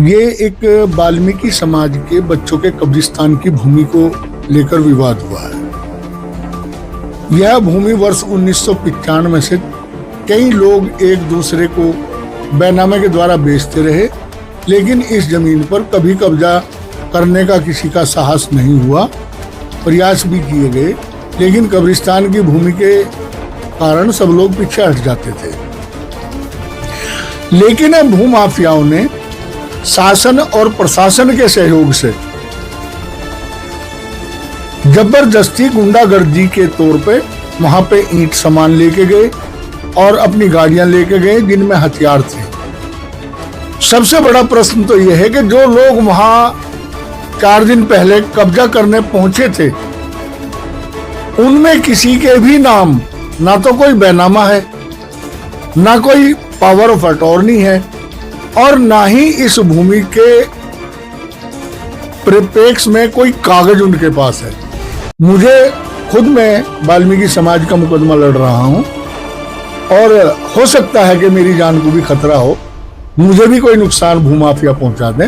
ये एक वाल्मीकि समाज के बच्चों के कब्रिस्तान की भूमि को लेकर विवाद हुआ है। यह भूमि वर्ष 1995 से कई लोग एक दूसरे को बैनामे के द्वारा बेचते रहे, लेकिन इस जमीन पर कभी कब्जा करने का किसी का साहस नहीं हुआ। प्रयास भी किए गए, लेकिन कब्रिस्तान की भूमि के कारण सब लोग पीछे हट जाते थे। लेकिन अब भूमाफियाओं ने शासन और प्रशासन के सहयोग से जबरदस्ती गुंडागर्दी के तौर पे वहां पे ईंट सामान लेके गए और अपनी गाड़ियां लेके गए जिनमें हथियार थे। सबसे बड़ा प्रश्न तो यह है कि जो लोग वहां 4 दिन पहले कब्जा करने पहुंचे थे, उनमें किसी के भी नाम ना तो कोई बैनामा है, ना कोई पावर ऑफ अटॉर्नी है, और ना ही इस भूमि के परिप्रेक्ष्य में कोई कागज उनके पास है। मुझे खुद मैं वाल्मीकि समाज का मुकदमा लड़ रहा हूं और हो सकता है कि मेरी जान को भी खतरा हो, मुझे भी कोई नुकसान भूमाफिया पहुंचा दें।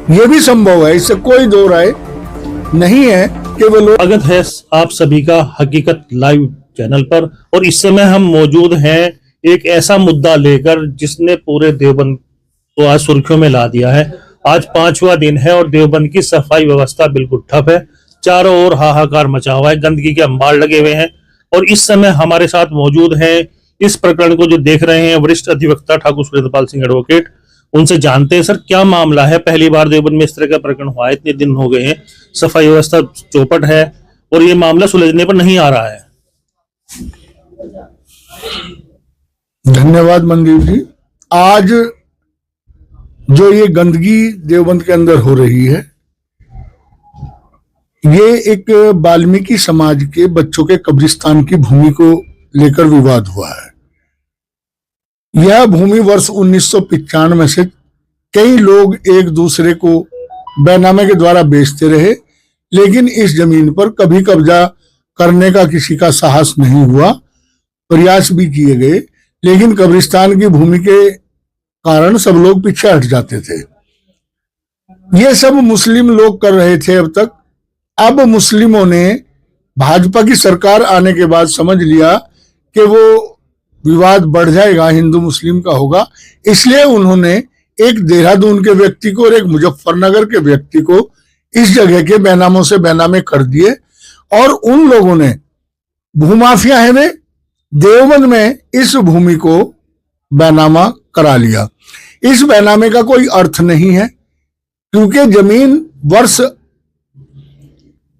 यह भी संभव है, इससे कोई दो राय नहीं है कि वो लोग। स्वागत है आप सभी का हकीकत लाइव चैनल पर। और इस समय हम मौजूद हैं एक ऐसा मुद्दा लेकर जिसने पूरे देवबंद को आज सुर्खियों में ला दिया है। आज 5वां दिन है और देवबंद की सफाई व्यवस्था बिल्कुल ठप है। चारों ओर हाहाकार मचा हुआ है, गंदगी के अंबार लगे हुए हैं। और इस समय हमारे साथ मौजूद हैं इस प्रकरण को जो देख रहे हैं वरिष्ठ अधिवक्ता ठाकुर सुरेंद्रपाल सिंह एडवोकेट। उनसे जानते हैं, सर क्या मामला है? पहली बार देवबंद में इस तरह का प्रकरण हुआ है, इतने दिन हो गए हैं, सफाई व्यवस्था चौपट है और ये मामला सुलझने पर नहीं आ रहा है। धन्यवाद मनदीप जी। आज जो ये गंदगी देवबंद के अंदर हो रही है, ये एक वाल्मीकि समाज के बच्चों के कब्रिस्तान की भूमि को लेकर विवाद हुआ है। यह भूमि वर्ष 1995 से कई लोग एक दूसरे को बैनामे के द्वारा बेचते रहे, लेकिन इस जमीन पर कभी कब्जा करने का किसी का साहस नहीं हुआ। प्रयास भी किए गए, लेकिन कब्रिस्तान की भूमि के कारण सब लोग पीछे हट जाते थे। ये सब मुस्लिम लोग कर रहे थे अब तक। अब मुस्लिमों ने भाजपा की सरकार आने के बाद समझ लिया कि वो विवाद बढ़ जाएगा, हिंदू मुस्लिम का होगा, इसलिए उन्होंने एक देहरादून के व्यक्ति को और एक मुजफ्फरनगर के व्यक्ति को इस जगह के बैनामों से बैनामे कर दिए। और उन लोगों ने, भूमाफिया है वे, देवबंद में इस भूमि को बैनामा करा लिया। इस बैनामे का कोई अर्थ नहीं है, क्योंकि जमीन वर्ष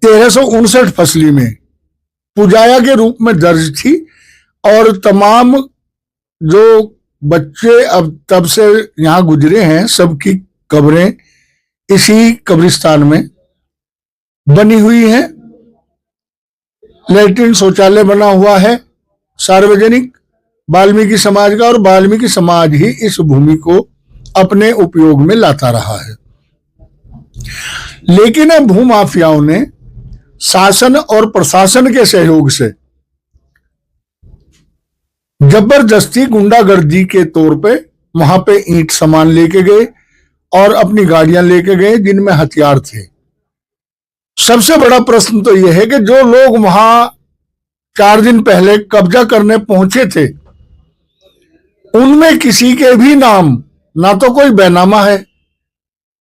1359 फसली में पुजाया के रूप में दर्ज थी और तमाम जो बच्चे अब तब से यहां गुजरे हैं सबकी कब्रें इसी कब्रिस्तान में बनी हुई हैं। लैट्रिन शौचालय बना हुआ है सार्वजनिक वाल्मीकि समाज का, और वाल्मीकि समाज ही इस भूमि को अपने उपयोग में लाता रहा है। लेकिन अब भूमाफियाओं ने शासन और प्रशासन के सहयोग से जबरदस्ती गुंडागर्दी के तौर पे वहां पे ईंट सामान लेके गए और अपनी गाड़ियां लेके गए जिनमें हथियार थे। सबसे बड़ा प्रश्न तो यह है कि जो लोग वहां 4 दिन पहले कब्जा करने पहुंचे थे, उनमें किसी के भी नाम ना तो कोई बैनामा है,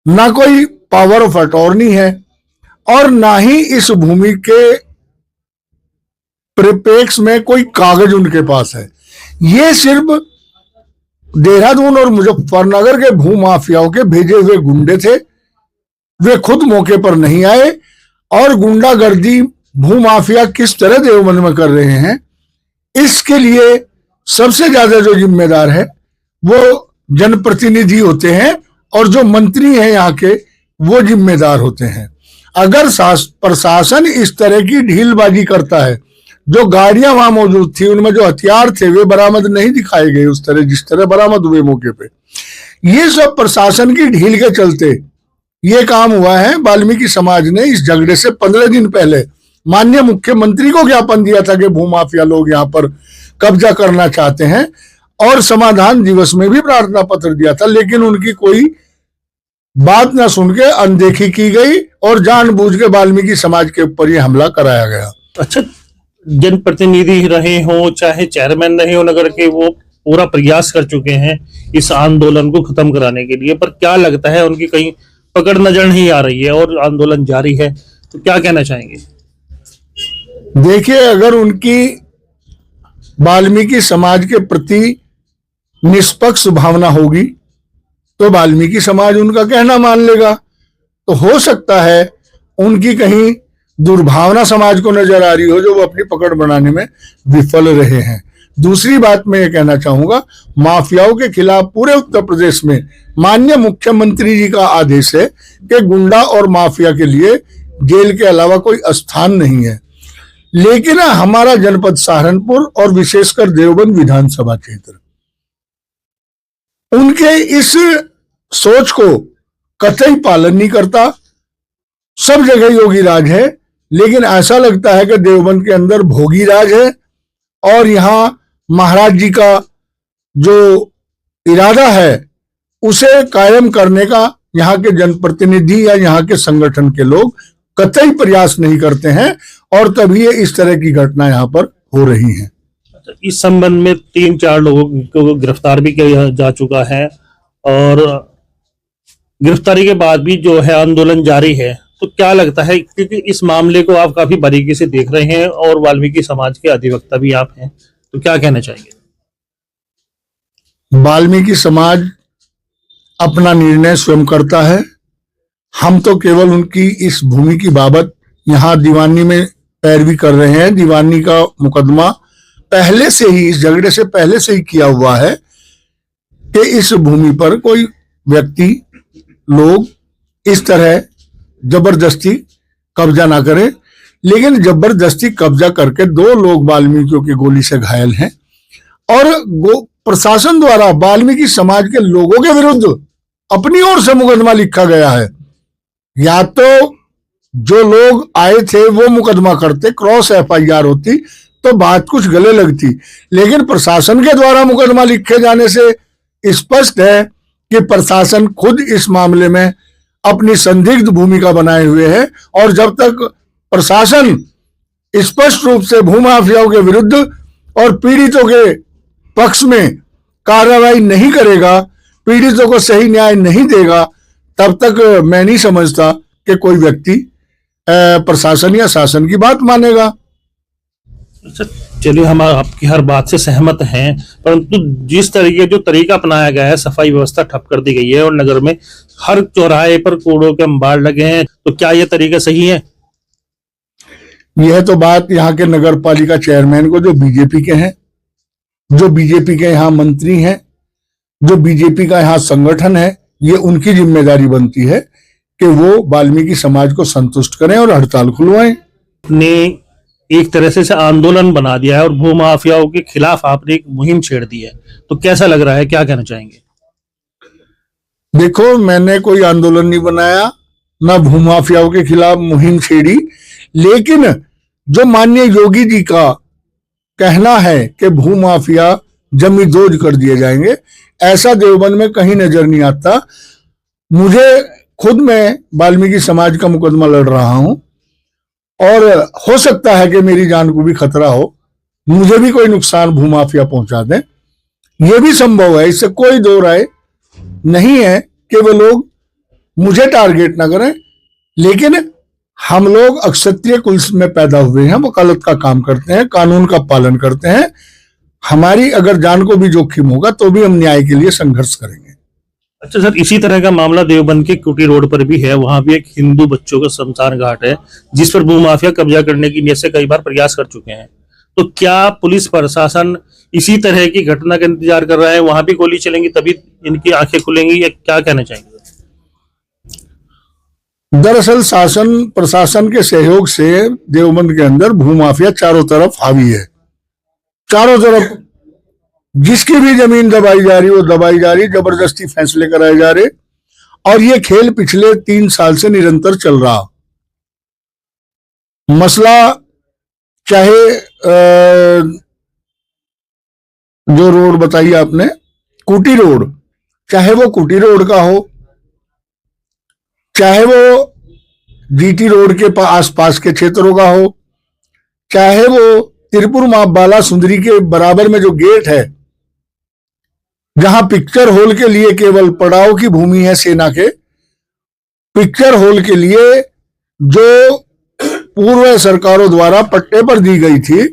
ना कोई पावर ऑफ अटॉर्नी है, और ना ही इस भूमि के परिप्रेक्ष्य में कोई कागज उनके पास है। ये सिर्फ देहरादून और मुजफ्फरनगर के भूमाफियाओं के भेजे हुए गुंडे थे। वे खुद मौके पर नहीं आए। और गुंडागर्दी भूमाफिया किस तरह देवबंद में कर रहे हैं, इसके लिए सबसे ज्यादा जो जिम्मेदार है वो जनप्रतिनिधि होते हैं और जो मंत्री हैं यहाँ के वो जिम्मेदार होते हैं। अगर प्रशासन इस तरह की ढीलबाजी करता है, जो गाड़ियां वहां मौजूद थी उनमें जो हथियार थे वे बरामद नहीं दिखाए गए उस तरह जिस तरह बरामद हुए मौके पे, ये सब प्रशासन की ढील के चलते ये काम हुआ है। वाल्मीकि समाज ने इस झगड़े से 15 दिन पहले माननीय मुख्यमंत्री को ज्ञापन दिया था कि भूमाफिया लोग यहाँ पर कब्जा करना चाहते हैं, और समाधान दिवस में भी प्रार्थना पत्र दिया था, लेकिन उनकी कोई बात ना सुन के अनदेखी की गई और जानबूझ के वाल्मीकि समाज के ऊपर ये हमला कराया गया। अच्छा, जनप्रतिनिधि रहे हो चाहे चेयरमैन रहे हो नगर के, वो पूरा प्रयास कर चुके हैं इस आंदोलन को खत्म कराने के लिए, पर क्या लगता है उनकी कहीं पकड़ नजर नहीं आ रही है और आंदोलन जारी है, तो क्या कहना चाहेंगे? देखिए, अगर उनकी वाल्मीकि समाज के प्रति निष्पक्ष भावना होगी तो वाल्मीकि समाज उनका कहना मान लेगा। तो हो सकता है उनकी कहीं दुर्भावना समाज को नजर आ रही हो जो वो अपनी पकड़ बनाने में विफल रहे हैं। दूसरी बात मैं ये कहना चाहूंगा, माफियाओं के खिलाफ पूरे उत्तर प्रदेश में माननीय मुख्यमंत्री जी का आदेश है कि गुंडा और माफिया के लिए जेल के अलावा कोई स्थान नहीं है। लेकिन हमारा जनपद सहारनपुर और विशेषकर देवबंद विधानसभा क्षेत्र उनके इस सोच को कतई पालन नहीं करता। सब जगह योगी राज है, लेकिन ऐसा लगता है कि देवबंद के अंदर भोगी राज है और यहां महाराज जी का जो इरादा है उसे कायम करने का यहाँ के जनप्रतिनिधि या यहाँ के संगठन के लोग कतई प्रयास नहीं करते हैं और तभी ये इस तरह की घटना यहाँ पर हो रही है। इस संबंध में 3-4 लोगों को गिरफ्तार भी किया जा चुका है और गिरफ्तारी के बाद भी जो है आंदोलन जारी है, तो क्या लगता है, क्योंकि इस मामले को आप काफी बारीकी से देख रहे हैं और वाल्मीकि समाज के अधिवक्ता भी आप हैं, तो क्या कहना चाहेंगे? वाल्मीकि समाज अपना निर्णय स्वयं करता है। हम तो केवल उनकी इस भूमि की बाबत यहाँ दीवानी में पैरवी कर रहे हैं। दीवानी का मुकदमा पहले से ही, इस झगड़े से पहले से ही किया हुआ है कि इस भूमि पर कोई व्यक्ति लोग इस तरह जबरदस्ती कब्जा ना करें। लेकिन जबरदस्ती कब्जा करके 2 लोग वाल्मीकियों की गोली से घायल हैं और प्रशासन द्वारा वाल्मीकि समाज के लोगों के विरुद्ध अपनी ओर से मुकदमा लिखा गया है। या तो जो लोग आए थे वो मुकदमा करते, क्रॉस FIR होती तो बात कुछ गले लगती, लेकिन प्रशासन के द्वारा मुकदमा लिखे जाने से स्पष्ट है कि प्रशासन खुद इस मामले में अपनी संदिग्ध भूमिका बनाए हुए है और जब तक प्रशासन स्पष्ट रूप से भूमाफियाओं के विरुद्ध और पीड़ितों के पक्ष में कार्रवाई नहीं करेगा, पीड़ितों को सही न्याय नहीं देगा, तब तक मैं नहीं समझता कि कोई व्यक्ति प्रशासन या शासन की बात मानेगा। अच्छा, चलिए, हम आपकी हर बात से सहमत हैं, परंतु जिस तरीके जो तरीका अपनाया गया है, सफाई व्यवस्था ठप कर दी गई है और नगर में हर चौराहे पर कूड़ों के अंबार लगे हैं, तो क्या यह तरीका सही है? यह तो बात यहाँ के नगर पालिका चेयरमैन को, जो बीजेपी के हैं, जो बीजेपी के यहाँ मंत्री हैं, जो बीजेपी का यहाँ संगठन है, ये उनकी जिम्मेदारी बनती है कि वो वाल्मीकि समाज को संतुष्ट करें और हड़ताल खुलवाएं। ने एक तरह से आंदोलन बना दिया है और भूमाफियाओं के खिलाफ आपने एक मुहिम छेड़ दी है, तो कैसा लग रहा है, क्या कहना चाहेंगे? देखो, मैंने कोई आंदोलन नहीं बनाया, ना भूमाफियाओं के खिलाफ मुहिम छेड़ी, लेकिन जो माननीय योगी जी का कहना है कि भूमाफिया जमींदोज कर दिए जाएंगे, ऐसा देवबंद में कहीं नजर नहीं आता। मुझे खुद, मैं वाल्मीकि समाज का मुकदमा लड़ रहा हूं और हो सकता है कि मेरी जान को भी खतरा हो, मुझे भी कोई नुकसान भूमाफिया पहुंचा दें, यह भी संभव है। इससे कोई दो राय नहीं है कि वो लोग मुझे टारगेट ना करें, लेकिन हम लोग अक्षत्रिय कुल में पैदा हुए हैं, वकालत का काम करते हैं, कानून का पालन करते हैं। हमारी अगर जान को भी जोखिम होगा तो भी हम न्याय के लिए संघर्ष करेंगे। अच्छा सर, इसी तरह का मामला देवबंद के कुटी रोड पर भी है। वहां भी एक हिंदू बच्चों का शमशान घाट है जिस पर भूमाफिया कब्जा करने की नीयत से कई बार प्रयास कर चुके हैं। तो क्या पुलिस प्रशासन इसी तरह की घटना का इंतजार कर रहा है? वहां भी गोली चलेंगी तभी इनकी आंखें खुलेंगी, या क्या कहना चाहेंगे? दरअसल शासन प्रशासन के सहयोग से देवबंद के अंदर भूमाफिया चारों तरफ हावी है। चारों तरफ जिसकी भी जमीन दबाई जा रही, वो दबाई जा रही, जबरदस्ती फैसले कराए जा रहे, और ये खेल पिछले 3 साल से निरंतर चल रहा। मसला चाहे जो रोड बताई आपने, कुटी रोड, चाहे वो कुटी रोड का हो चाहे वो जीटी रोड के आसपास के क्षेत्रों का हो, चाहे वो तिरुपुर मां बाला सुंदरी के बराबर में जो गेट है, जहां पिक्चर हॉल के लिए केवल पड़ाव की भूमि है सेना के, पिक्चर हॉल के लिए जो पूर्व सरकारों द्वारा पट्टे पर दी गई थी,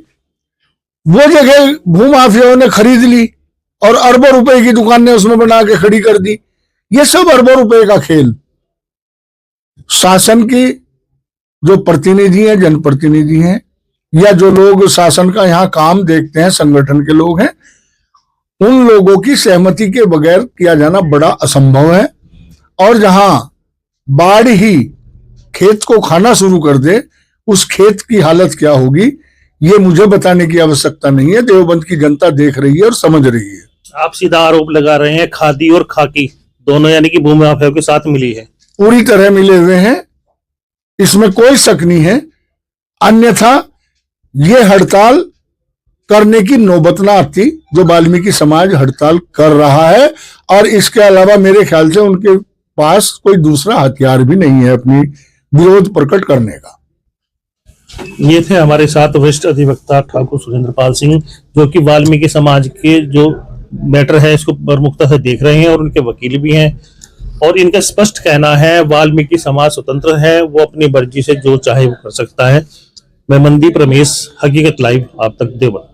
वो जगह भूमाफियाओं ने खरीद ली और अरबों रुपए की दुकानें उसमें बना के खड़ी कर दी। ये सब अरबों रुपए का खेल। शासन की जो प्रतिनिधि हैं, जनप्रतिनिधि हैं, या जो लोग शासन का यहां काम देखते हैं, संगठन के लोग हैं, उन लोगों की सहमति के बगैर किया जाना बड़ा असंभव है। और जहां बाढ़ ही खेत को खाना शुरू कर दे, उस खेत की हालत क्या होगी, ये मुझे बताने की आवश्यकता नहीं है। देवबंद की जनता देख रही है और समझ रही है। आप सीधा आरोप लगा रहे हैं खादी और खाकी दोनों यानी कि भूमि माफियाओं के साथ मिली है। पूरी तरह मिले हुए हैं, इसमें कोई शक नहीं है। अन्यथा ये हड़ताल करने की नौबत ना आती जो वाल्मीकि समाज हड़ताल कर रहा है। और इसके अलावा मेरे ख्याल से उनके पास कोई दूसरा हथियार भी नहीं है अपनी विरोध प्रकट करने का। ये थे हमारे साथ वरिष्ठ अधिवक्ता ठाकुर सुरेंद्र पाल सिंह, जो कि वाल्मीकि समाज के जो मैटर है इसको प्रमुखता से देख रहे हैं और उनके वकील भी हैं। और इनका स्पष्ट कहना है वाल्मीकि समाज स्वतंत्र है, वो अपनी मर्जी से जो चाहे वो कर सकता है। मैं मनदीप रमेश, हकीकत लाइव, आप तक देवबंद।